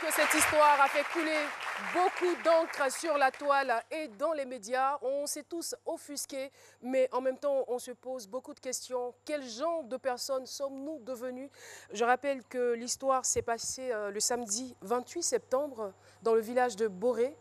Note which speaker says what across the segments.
Speaker 1: que cette histoire a fait couler beaucoup d'encre sur la toile et dans les médias. On s'est tous offusqués, mais en même temps, on se pose beaucoup de questions. Quel genre de personnes sommes-nous devenus? Je rappelle que l'histoire s'est passée le samedi 28 septembre dans le village de Boré.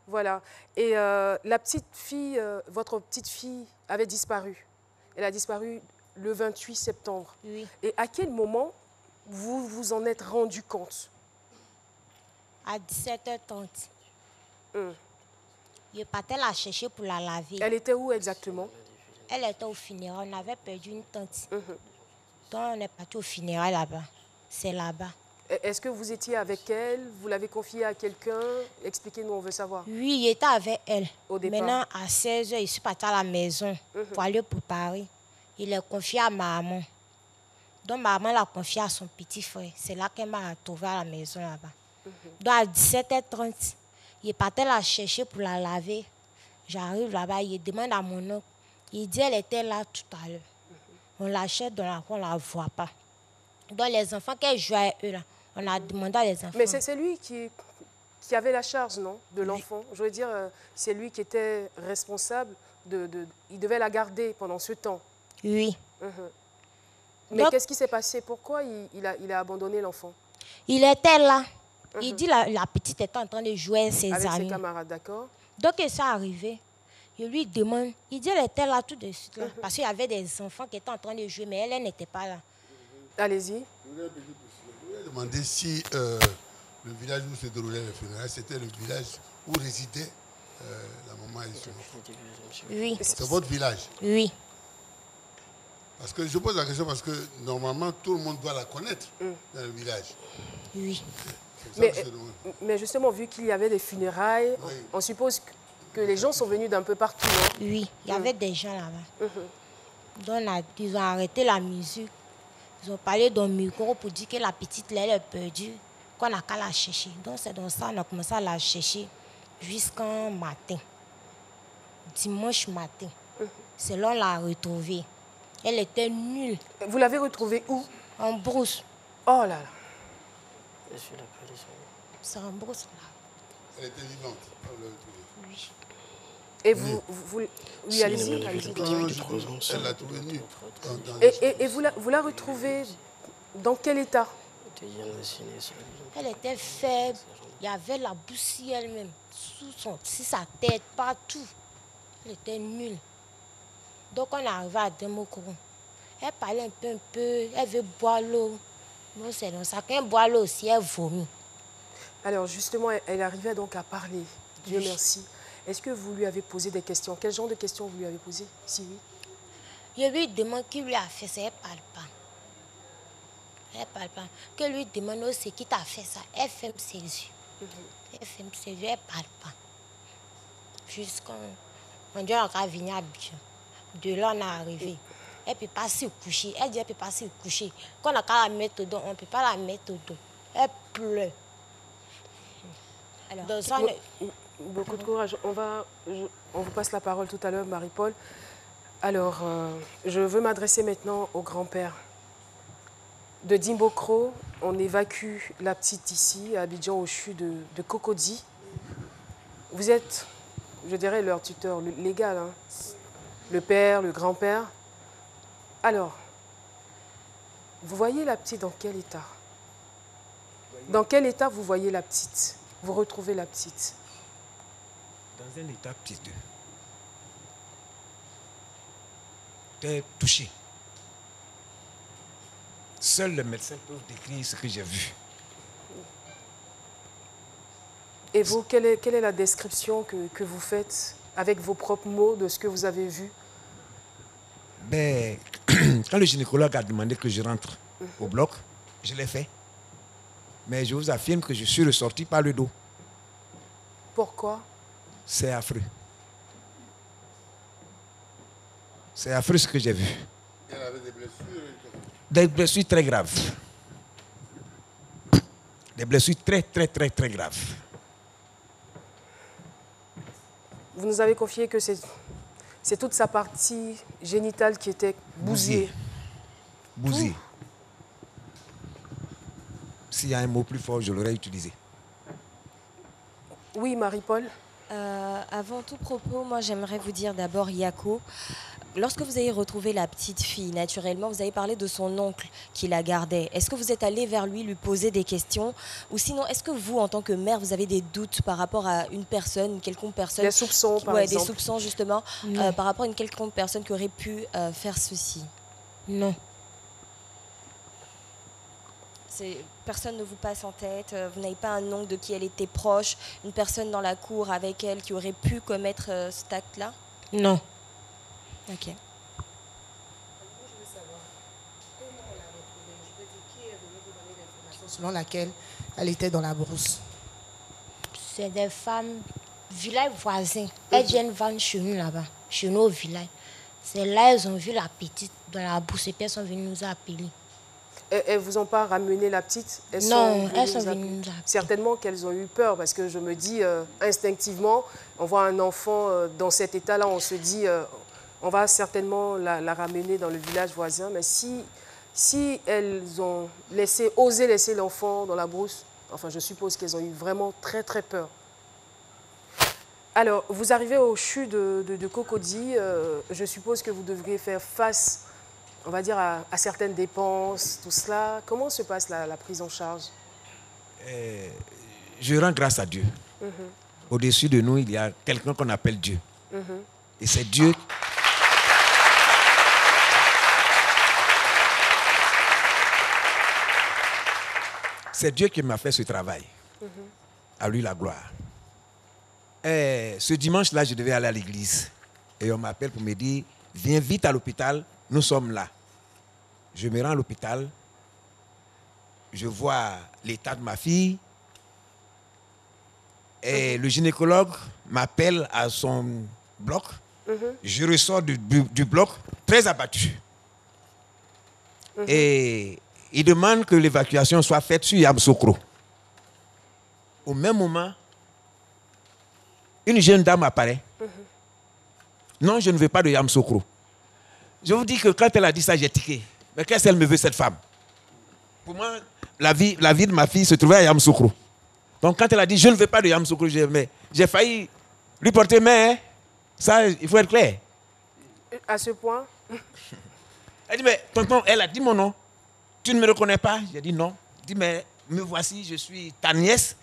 Speaker 1: Voilà. Et la petite fille, votre petite fille avait disparu. Elle a disparu le 28 septembre.
Speaker 2: Oui.
Speaker 1: Et à quel moment vous vous en êtes rendu compte?
Speaker 2: À 17h30. Je partais la chercher pour la laver.
Speaker 1: Elle était où exactement?
Speaker 2: Elle était au funérail. On avait perdu une tante. Donc on est parti au funérail là-bas. C'est là-bas.
Speaker 1: Est-ce que vous étiez avec elle? Vous l'avez confiée à quelqu'un? Expliquez-nous, on veut savoir.
Speaker 2: Oui, j'étais avec elle.
Speaker 1: Au départ.
Speaker 2: Maintenant, à 16h, je suis partie à la maison pour aller préparer. Il est confié à maman. Donc maman l'a confié à son petit frère. C'est là qu'elle m'a retrouvée à la maison là-bas. Donc à 17h30, il partait la chercher pour la laver. J'arrive là-bas, il demande à mon oncle. Il dit elle était là tout à l'heure. On la cherche dans la cour, on ne la voit pas. Donc les enfants qu'elle jouait avec eux là, on a demandé à les enfants.
Speaker 1: Mais c'est lui qui avait la charge, non, de l'enfant? Je veux dire, c'est lui qui était responsable il devait la garder pendant ce temps.
Speaker 2: Oui.
Speaker 1: Mais qu'est-ce qui s'est passé? Pourquoi il a abandonné l'enfant?
Speaker 2: Il était là. Il dit la petite était en train de jouer avec ses amis.
Speaker 1: Avec ses camarades, d'accord.
Speaker 2: Donc, il s'est arrivé. Je lui demande. Il dit elle était là tout de suite. Là, parce qu'il y avait des enfants qui étaient en train de jouer, mais elle n'était pas là.
Speaker 1: Allez-y.
Speaker 3: Je voulais demander si le village où se déroulait le funérailles, c'était le village où résidait la maman et son enfant.
Speaker 2: Oui.
Speaker 3: C'est votre village?
Speaker 2: Oui.
Speaker 3: Parce que je pose la question parce que normalement tout le monde doit la connaître dans le village.
Speaker 2: Oui.
Speaker 1: Mais justement, vu qu'il y avait des funérailles, on suppose que les gens sont venus d'un peu partout. Hein?
Speaker 2: Oui, il y avait des gens là-bas. Donc, ils ont arrêté la musique. Ils ont parlé dans le micro pour dire que la petite, elle est perdue, qu'on n'a qu'à la chercher. Donc, c'est dans ça qu'on a commencé à la chercher jusqu'au matin. Dimanche matin. C'est là qu'on l'a retrouvée. Elle était nulle.
Speaker 1: Vous l'avez retrouvée où?
Speaker 2: En brousse.
Speaker 1: Oh là là.
Speaker 2: C'est en brousse là.
Speaker 3: Elle était vivante.
Speaker 2: Oui.
Speaker 1: Et vous oui, allez-y.
Speaker 3: Elle l'a trouvée nue.
Speaker 1: Et vous la retrouvez dans quel état?
Speaker 2: Elle était faible. Il y avait la poussière elle-même. Sur sa tête, partout. Elle était nulle. Donc on est arrivé à Demokoro. Elle parlait un peu. Elle veut boire l'eau. Moi, c'est dans ça. Quand elle boit l'eau aussi, elle vomit.
Speaker 1: Alors justement, elle arrivait donc à parler. Dieu merci. Est-ce que vous lui avez posé des questions? Quel genre de questions vous lui avez posé? Si oui.
Speaker 2: Je lui demande qui lui a fait ça. Elle ne parle pas. Elle ne parle pas. Que lui demande aussi qui t'a fait ça. Elle ferme ses yeux. Elle ferme ses yeux. Elle ne parle pas. Jusqu'à on dit qu'on va venir à Bijan. De là, on est arrivé. Elle ne peut pas se coucher. Elle dit qu'elle ne peut pas se coucher. Quand on a qu'à la mettre au dos, on ne peut pas la mettre au dos. Elle pleure. Alors, dans ça,
Speaker 1: beaucoup de courage. On vous passe la parole tout à l'heure, Marie-Paul. Alors, je veux m'adresser maintenant au grand-père. De Dimbokro, on évacue la petite ici, à Abidjan, au CHU de Cocody. Vous êtes, je dirais, leur tuteur légal, hein? Le père, le grand-père. Alors, vous voyez la petite dans quel état? Dans quel état vous voyez la petite? Vous retrouvez la petite?
Speaker 4: Dans un état piteux. T'es touché. Seuls les médecins peuvent décrire ce que j'ai vu.
Speaker 1: Et vous, quelle est la description que vous faites avec vos propres mots de ce que vous avez vu?
Speaker 4: Ben, quand le gynécologue a demandé que je rentre au bloc, je l'ai fait. Mais je vous affirme que je suis ressorti par le dos.
Speaker 1: Pourquoi?
Speaker 4: C'est affreux. C'est affreux ce que j'ai vu.
Speaker 3: Elle avait des blessures?
Speaker 4: Des blessures très graves. Des blessures très, très, très, très graves.
Speaker 1: Vous nous avez confié que c'est toute sa partie génitale qui était bousillée.
Speaker 4: Bousillée. S'il y a un mot plus fort, je l'aurais utilisé.
Speaker 1: Oui, Marie-Paul.
Speaker 5: Avant tout propos, moi j'aimerais vous dire d'abord, Yako, lorsque vous avez retrouvé la petite fille, naturellement, vous avez parlé de son oncle qui la gardait. Est-ce que vous êtes allé vers lui poser des questions? Ou sinon, est-ce que vous, en tant que mère, vous avez des doutes par rapport à une personne, une quelconque personne?
Speaker 1: Des soupçons, par exemple.
Speaker 5: Des soupçons, justement, par rapport à une quelconque personne qui aurait pu faire ceci?
Speaker 2: Non.
Speaker 5: Personne ne vous passe en tête, vous n'avez pas un oncle de qui elle était proche, une personne dans la cour avec elle qui aurait pu commettre cet acte-là?
Speaker 2: Non.
Speaker 5: Ok.
Speaker 6: Selon laquelle elle était dans la brousse.
Speaker 2: C'est des femmes, village voisin. Elles viennent vendre chez nous là-bas, chez nous au village. C'est là elles ont vu la petite dans la brousse et puis elles sont venues nous appeler.
Speaker 1: Elles vous ont pas ramené la petite?
Speaker 2: Non, elles sont venues nous appeler.
Speaker 1: Certainement qu'elles ont eu peur parce que je me dis instinctivement, on voit un enfant dans cet état-là, on se dit on va certainement la ramener dans le village voisin. Mais si elles ont osé laisser l'enfant dans la brousse, enfin je suppose qu'elles ont eu vraiment très très peur. Alors, vous arrivez au CHU de Cocody, je suppose que vous devriez faire face, on va dire, à certaines dépenses, tout cela. Comment se passe la prise en charge?
Speaker 4: Je rends grâce à Dieu. Au-dessus de nous, il y a quelqu'un qu'on appelle Dieu. Et c'est Dieu. C'est Dieu qui m'a fait ce travail. À lui la gloire. Ce dimanche-là, je devais aller à l'église. Et on m'appelle pour me dire, viens vite à l'hôpital, nous sommes là. Je me rends à l'hôpital. Je vois l'état de ma fille. Et le gynécologue m'appelle à son bloc. Je ressors du bloc très abattu. Et il demande que l'évacuation soit faite sur Yamoussoukro. Au même moment, une jeune dame apparaît. Non, je ne veux pas de Yamoussoukro. Je vous dis que quand elle a dit ça, j'ai tiqué. Mais qu'est-ce qu'elle me veut, cette femme? Pour moi, la vie de ma fille se trouvait à Yamoussoukro. Donc quand elle a dit, je ne veux pas de Yamoussoukro, j'ai failli lui porter main. Hein. Ça, il faut être clair.
Speaker 1: À ce point?
Speaker 4: Elle dit, mais tonton, elle a dit mon nom. Tu ne me reconnais pas? J'ai dit non. Elle dit, mais me voici, je suis ta nièce.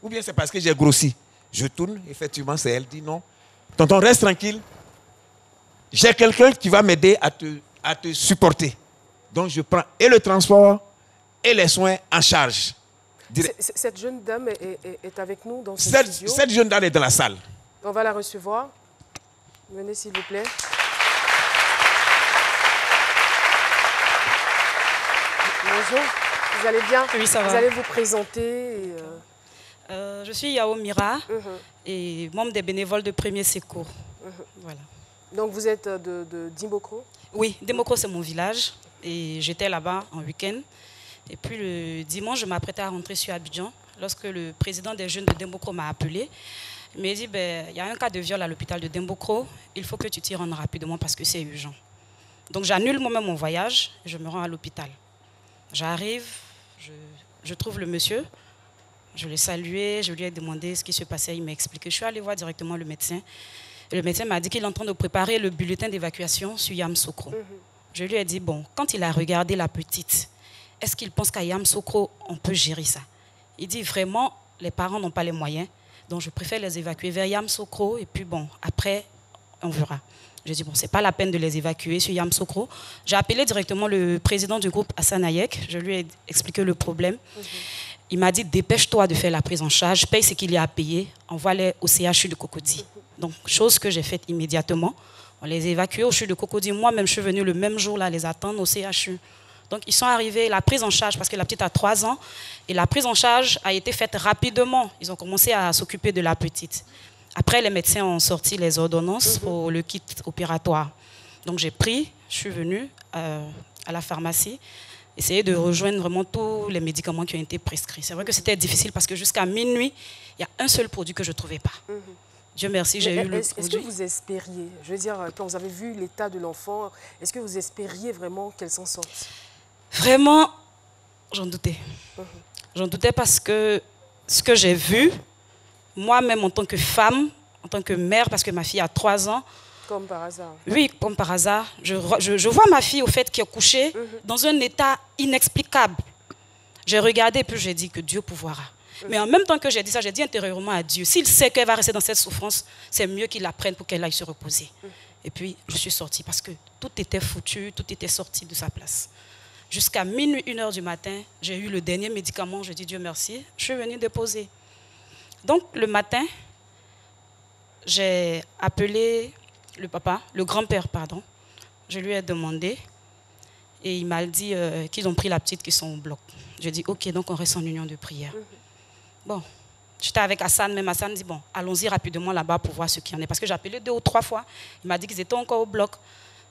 Speaker 4: Ou bien c'est parce que j'ai grossi. Je tourne, effectivement, c'est elle. Dit non. Tonton, reste tranquille. J'ai quelqu'un qui va m'aider à te supporter. Donc je prends et le transport et les soins en charge.
Speaker 1: Cette jeune dame est avec nous dans ce studio.
Speaker 4: Cette jeune dame est dans la salle.
Speaker 1: On va la recevoir. Venez s'il vous plaît. Bonjour, vous allez bien?
Speaker 7: Oui, ça va.
Speaker 1: Vous allez vous présenter
Speaker 7: je suis Yao Mira et membre des bénévoles de Premier Secours. Voilà.
Speaker 1: Donc vous êtes de Dimbokro?
Speaker 7: Oui, Dimbokro c'est mon village et j'étais là-bas en week-end. Et puis le dimanche, je m'apprêtais à rentrer sur Abidjan lorsque le président des jeunes de Dimbokro m'a appelé. Il m'a dit, il y a un cas de viol à l'hôpital de Dimbokro, il faut que tu t'y rendes rapidement parce que c'est urgent. Donc j'annule moi-même mon voyage et je me rends à l'hôpital. J'arrive, je trouve le monsieur, je l'ai salué, je lui ai demandé ce qui se passait, il m'a expliqué. Je suis allée voir directement le médecin. Et le médecin m'a dit qu'il est en train de préparer le bulletin d'évacuation sur Yamoussoukro. Je lui ai dit, bon, quand il a regardé la petite, est-ce qu'il pense qu'à Yamoussoukro, on peut gérer ça? Il dit, vraiment, les parents n'ont pas les moyens, donc je préfère les évacuer vers Yamoussoukro et puis bon, après, on verra. J'ai dit, bon, c'est pas la peine de les évacuer sur Yamoussoukro. J'ai appelé directement le président du groupe Hassan Hayek. Je lui ai expliqué le problème. Il m'a dit, dépêche-toi de faire la prise en charge, paye ce qu'il y a à payer, envoie-les au CHU de Cocody. Donc, chose que j'ai faite immédiatement. On les a évacués au CHU de Cocody. Moi-même, je suis venue le même jour là les attendre au CHU. Donc, ils sont arrivés, la prise en charge, parce que la petite a 3 ans, et la prise en charge a été faite rapidement. Ils ont commencé à s'occuper de la petite. Après, les médecins ont sorti les ordonnances pour le kit opératoire. Donc, j'ai pris, je suis venue à la pharmacie, essayer de rejoindre vraiment tous les médicaments qui ont été prescrits. C'est vrai que c'était difficile parce que jusqu'à minuit, il y a un seul produit que je ne trouvais pas. Dieu merci, j'ai eu le produit.
Speaker 1: Est-ce que vous espériez, je veux dire, quand vous avez vu l'état de l'enfant, est-ce que vous espériez vraiment qu'elle s'en sorte?
Speaker 7: Vraiment, j'en doutais. J'en doutais parce que ce que j'ai vu, moi-même en tant que femme, en tant que mère, parce que ma fille a 3 ans.
Speaker 1: Comme par hasard.
Speaker 7: Oui, comme par hasard. Je vois ma fille, au fait, qui est couchée dans un état inexplicable. J'ai regardé et puis j'ai dit que Dieu pourvoira. Mais en même temps que j'ai dit ça, j'ai dit intérieurement à Dieu, s'il sait qu'elle va rester dans cette souffrance, c'est mieux qu'il la prenne pour qu'elle aille se reposer. Et puis, je suis sortie parce que tout était foutu, tout était sorti de sa place. Jusqu'à minuit, 1h du matin, j'ai eu le dernier médicament, j'ai dit Dieu merci, je suis venue déposer. Donc, le matin, j'ai appelé le papa, le grand-père, pardon. Je lui ai demandé et il m'a dit qu'ils ont pris la petite qui sont au bloc. J'ai dit, ok, donc on reste en union de prière. Bon, j'étais avec Hassan, même Hassan dit, bon, allons-y rapidement là-bas pour voir ce qu'il y en est. Parce que j'ai appelé 2 ou 3 fois. Il m'a dit qu'ils étaient encore au bloc.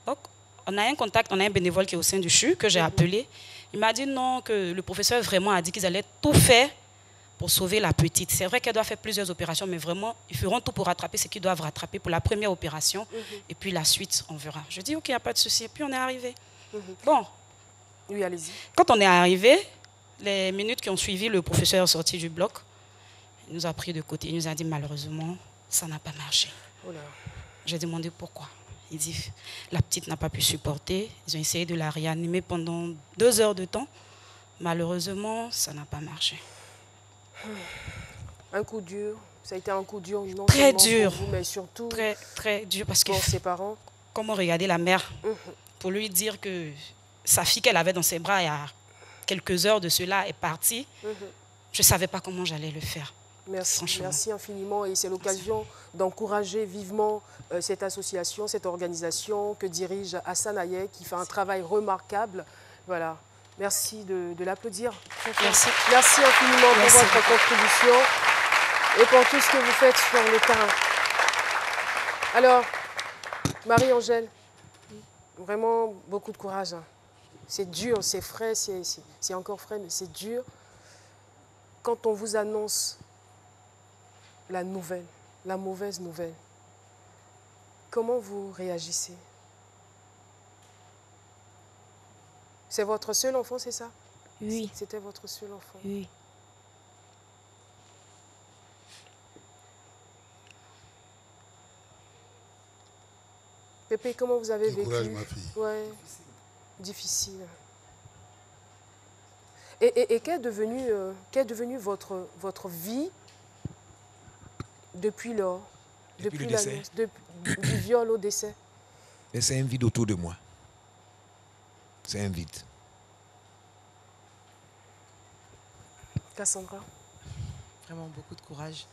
Speaker 7: Donc, on a un contact, on a un bénévole qui est au sein du CHU que j'ai appelé. Il m'a dit non, que le professeur vraiment a dit qu'ils allaient tout faire pour sauver la petite. C'est vrai qu'elle doit faire plusieurs opérations, mais vraiment, ils feront tout pour rattraper ce qu'ils doivent rattraper pour la première opération. Et puis la suite, on verra. Je dis, ok, il n'y a pas de souci. Et puis on est arrivé. Bon.
Speaker 1: Oui, allez-y.
Speaker 7: Quand on est arrivé, les minutes qui ont suivi, le professeur est sorti du bloc. Il nous a pris de côté. Il nous a dit, malheureusement, ça n'a pas marché.
Speaker 1: Oh là.
Speaker 7: J'ai demandé pourquoi. Il dit, la petite n'a pas pu supporter. Ils ont essayé de la réanimer pendant 2 heures de temps. Malheureusement, ça n'a pas marché.
Speaker 1: Un coup dur. Ça a été un coup dur, non
Speaker 7: très
Speaker 1: seulement
Speaker 7: dur.
Speaker 1: pour vous, mais surtout
Speaker 7: très, très dur parce que
Speaker 1: pour ses parents.
Speaker 7: Comment regarder la mère pour lui dire que sa fille qu'elle avait dans ses bras il y a quelques heures de cela est partie. Je ne savais pas comment j'allais le faire.
Speaker 1: Merci, merci infiniment. Et c'est l'occasion d'encourager vivement cette association, cette organisation que dirige Hassan Hayek, qui fait un travail remarquable. Voilà. Merci de l'applaudir.
Speaker 7: Merci.
Speaker 1: Merci infiniment pour votre contribution et pour tout ce que vous faites sur le terrain. Alors, Marie-Angèle, vraiment beaucoup de courage. C'est dur, c'est frais, c'est encore frais, mais c'est dur. Quand on vous annonce la nouvelle, la mauvaise nouvelle, comment vous réagissez? C'est votre seul enfant, c'est ça?
Speaker 2: Oui.
Speaker 1: C'était votre seul enfant?
Speaker 2: Oui.
Speaker 1: Pépé, comment vous avez vécu?
Speaker 3: Courage, ma fille.
Speaker 1: Ouais, difficile. Et qu'est devenue votre vie depuis lors?
Speaker 4: Depuis le décès.
Speaker 1: Du viol au décès?
Speaker 4: Et c'est un vide autour de moi. C'est un vide.
Speaker 1: Cassandra?
Speaker 6: Vraiment beaucoup de courage.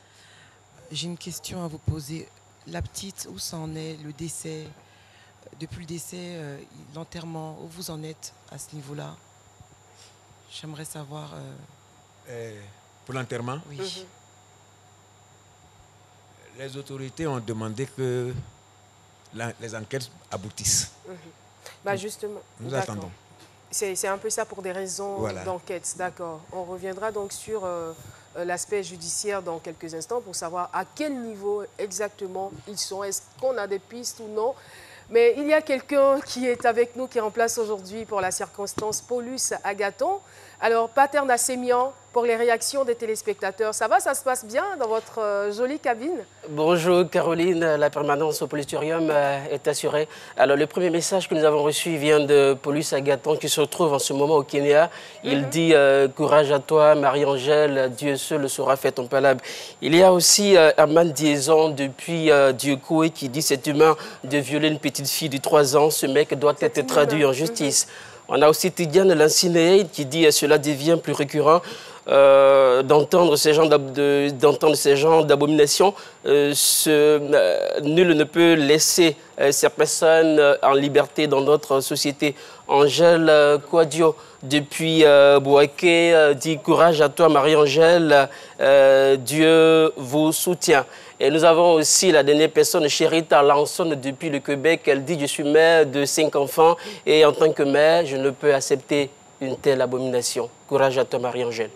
Speaker 6: J'ai une question à vous poser. La petite, où ça en est, le décès? Depuis le décès, l'enterrement, où vous en êtes à ce niveau-là? J'aimerais savoir...
Speaker 4: Pour l'enterrement?
Speaker 6: Oui.
Speaker 4: Les autorités ont demandé que les enquêtes aboutissent.
Speaker 1: Bah justement,
Speaker 4: nous attendons.
Speaker 1: C'est un peu ça pour des raisons d'enquête, d'accord. On reviendra donc sur l'aspect judiciaire dans quelques instants pour savoir à quel niveau exactement ils sont. Est-ce qu'on a des pistes ou non? Mais il y a quelqu'un qui est avec nous, qui remplace aujourd'hui pour la circonstance Paulus Agathon. Alors, Pater Nassemian, pour les réactions des téléspectateurs, ça va, ça se passe bien dans votre jolie cabine?
Speaker 8: Bonjour Caroline, la permanence au Politurium est assurée. Alors, le premier message que nous avons reçu vient de Paulus Agathon qui se retrouve en ce moment au Kenya. Il dit courage à toi Marie-Angèle, Dieu seul saura faire ton palabre. Il y a aussi Armand Diezon depuis Dieucoué qui dit c'est humain de violer une petite fille de 3 ans. Ce mec doit être traduit en justice. On a aussi Tidiane Lanciné qui dit cela devient plus récurrent d'entendre ces gens d'abomination. Nul ne peut laisser ces personnes en liberté dans notre société. Angèle Kouadio depuis Bouaké dit courage à toi Marie-Angèle, Dieu vous soutient. Et nous avons aussi la dernière personne, Chérita Lanson, depuis le Québec. Elle dit, je suis mère de 5 enfants et en tant que mère, je ne peux accepter une telle abomination. Courage à toi, Marie-Angèle.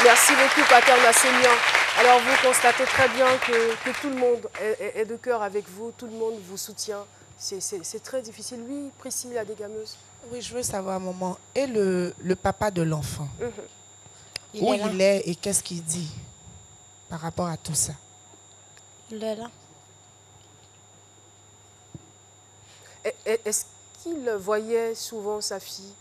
Speaker 1: Merci beaucoup, Pater Nassemian. Alors, vous constatez très bien que tout le monde est de cœur avec vous, tout le monde vous soutient. C'est très difficile. Oui, Priscille, la dégameuse.
Speaker 6: Oui, je veux savoir, maman, et le papa de l'enfant?
Speaker 2: Où
Speaker 9: il est et qu'est-ce qu'il dit par rapport à tout ça?
Speaker 2: Il est là.
Speaker 1: Est-ce qu'il voyait souvent sa fille?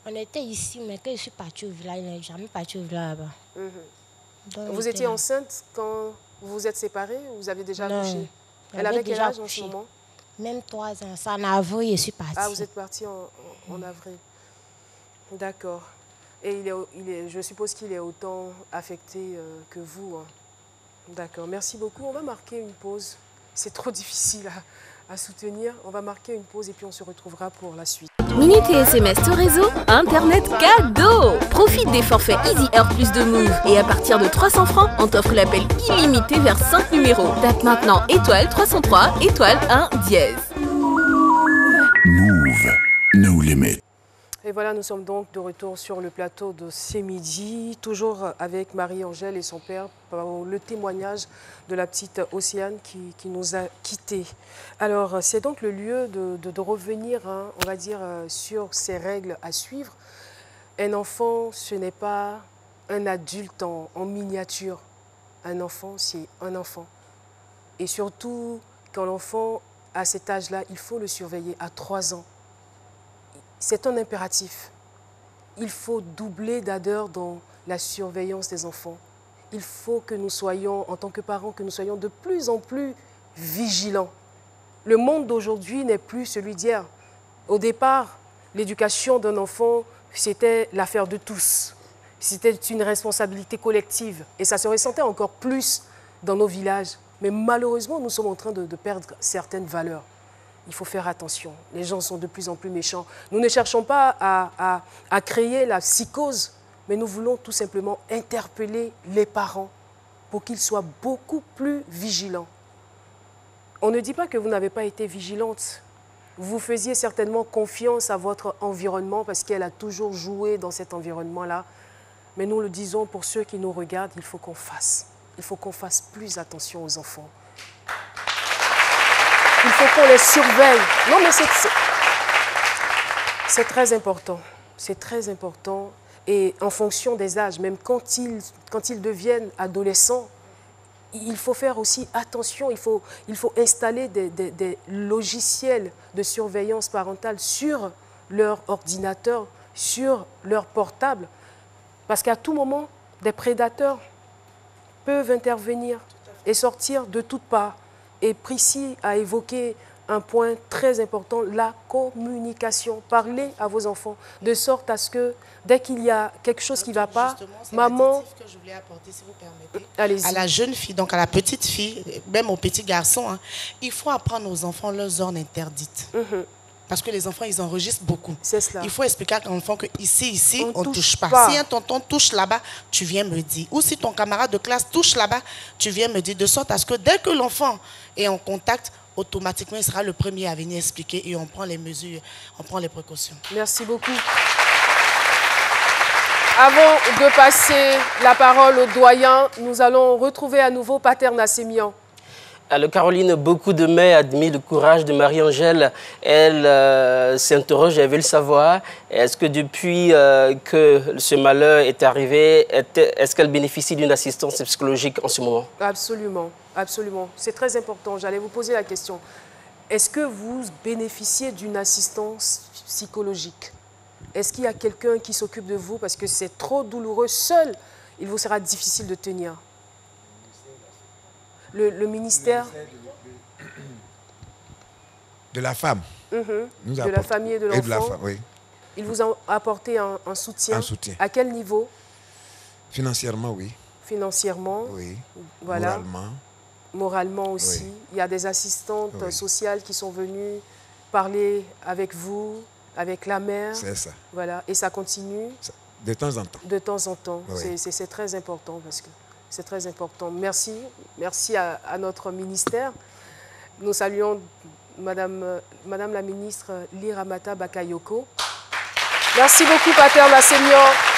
Speaker 2: On était ici, mais quand je suis partie au village, il n'est jamais parti au village là-bas.
Speaker 1: Vous étiez enceinte quand vous vous êtes séparés ou vous avez déjà accouché? Elle avait quel âge en ce moment?
Speaker 2: Même 3 ans. C'est en avril, je suis partie.
Speaker 1: Ah, vous êtes partie en avril. D'accord. Et je suppose qu'il est autant affecté que vous. Hein. D'accord. Merci beaucoup. On va marquer une pause. C'est trop difficile à soutenir. On va marquer une pause et puis on se retrouvera pour la suite.
Speaker 10: Minutes et SMS tout réseau, Internet cadeau. Profite des forfaits Easy Air plus de Move. Et à partir de 300 francs, on t'offre l'appel illimité vers 5 numéros. Tape maintenant étoile 303 étoile 1 dièse.
Speaker 11: Move, no limit.
Speaker 1: Et voilà, nous sommes donc de retour sur le plateau de C'est Midi, toujours avec Marie-Angèle et son père, pour le témoignage de la petite Océane qui nous a quittés. Alors, c'est donc le lieu de revenir, hein, on va dire, sur ces règles à suivre. Un enfant, ce n'est pas un adulte en miniature. Un enfant, c'est un enfant. Et surtout, quand l'enfant, à cet âge-là, il faut le surveiller à 3 ans. C'est un impératif. Il faut doubler d'ardeur dans la surveillance des enfants. Il faut que nous soyons, en tant que parents, que nous soyons de plus en plus vigilants. Le monde d'aujourd'hui n'est plus celui d'hier. Au départ, l'éducation d'un enfant, c'était l'affaire de tous. C'était une responsabilité collective. Et ça se ressentait encore plus dans nos villages. Mais malheureusement, nous sommes en train de perdre certaines valeurs. Il faut faire attention. Les gens sont de plus en plus méchants. Nous ne cherchons pas à créer la psychose, mais nous voulons tout simplement interpeller les parents pour qu'ils soient beaucoup plus vigilants. On ne dit pas que vous n'avez pas été vigilante. Vous faisiez certainement confiance à votre environnement parce qu'elle a toujours joué dans cet environnement-là. Mais nous le disons pour ceux qui nous regardent, il faut qu'on fasse. Il faut qu'on fasse plus attention aux enfants. Il faut qu'on les surveille. Non, mais c'est très important. C'est très important. Et en fonction des âges, même quand ils deviennent adolescents, il faut faire aussi attention. Il faut installer des logiciels de surveillance parentale sur leur ordinateur, sur leur portable. Parce qu'à tout moment, des prédateurs peuvent intervenir et sortir de toutes parts. Et Prissy a évoqué un point très important, la communication. Parlez à vos enfants, de sorte à ce que dès qu'il y a quelque chose qui ne va pas, maman...
Speaker 9: Que je voulais apporter, si vous permettez.
Speaker 1: Allez-y.
Speaker 9: À la jeune fille, donc à la petite fille, même au petit garçon, hein, il faut apprendre aux enfants leurs zones interdites. Parce que les enfants, ils enregistrent beaucoup.
Speaker 1: C'est cela.
Speaker 9: Il faut expliquer à l'enfant que ici, on ne touche pas. Si un tonton touche là-bas, tu viens me dire. Ou si ton camarade de classe touche là-bas, tu viens me dire. De sorte à ce que dès que l'enfant est en contact, automatiquement, il sera le premier à venir expliquer et on prend les mesures, on prend les précautions.
Speaker 1: Merci beaucoup. Avant de passer la parole au doyen, nous allons retrouver à nouveau Pater Nassemian.
Speaker 8: Alors Caroline, beaucoup de mères admirent le courage de Marie-Angèle. Elle s'interroge, elle veut le savoir. Est-ce que depuis que ce malheur est arrivé, est-ce qu'elle bénéficie d'une assistance psychologique en ce moment?
Speaker 1: Absolument, absolument. C'est très important. J'allais vous poser la question. Est-ce que vous bénéficiez d'une assistance psychologique? Est-ce qu'il y a quelqu'un qui s'occupe de vous? Parce que c'est trop douloureux. Seul, il vous sera difficile de tenir. Le ministère
Speaker 4: de la femme.
Speaker 1: De la famille et de l'enfant.
Speaker 4: Oui.
Speaker 1: Il vous a apporté un soutien.
Speaker 4: Un soutien.
Speaker 1: À quel niveau?
Speaker 4: Financièrement, oui.
Speaker 1: Financièrement.
Speaker 4: Oui.
Speaker 1: Voilà.
Speaker 4: Moralement.
Speaker 1: Moralement aussi. Oui. Il y a des assistantes sociales qui sont venues parler avec vous, avec la mère.
Speaker 4: C'est ça.
Speaker 1: Voilà. Et ça continue?
Speaker 4: De temps en temps.
Speaker 1: De temps en temps.
Speaker 4: Oui.
Speaker 1: C'est très important parce que c'est très important. Merci. Merci à notre ministère. Nous saluons Madame la ministre Liramata Bakayoko. Merci beaucoup, Pater Nassemian.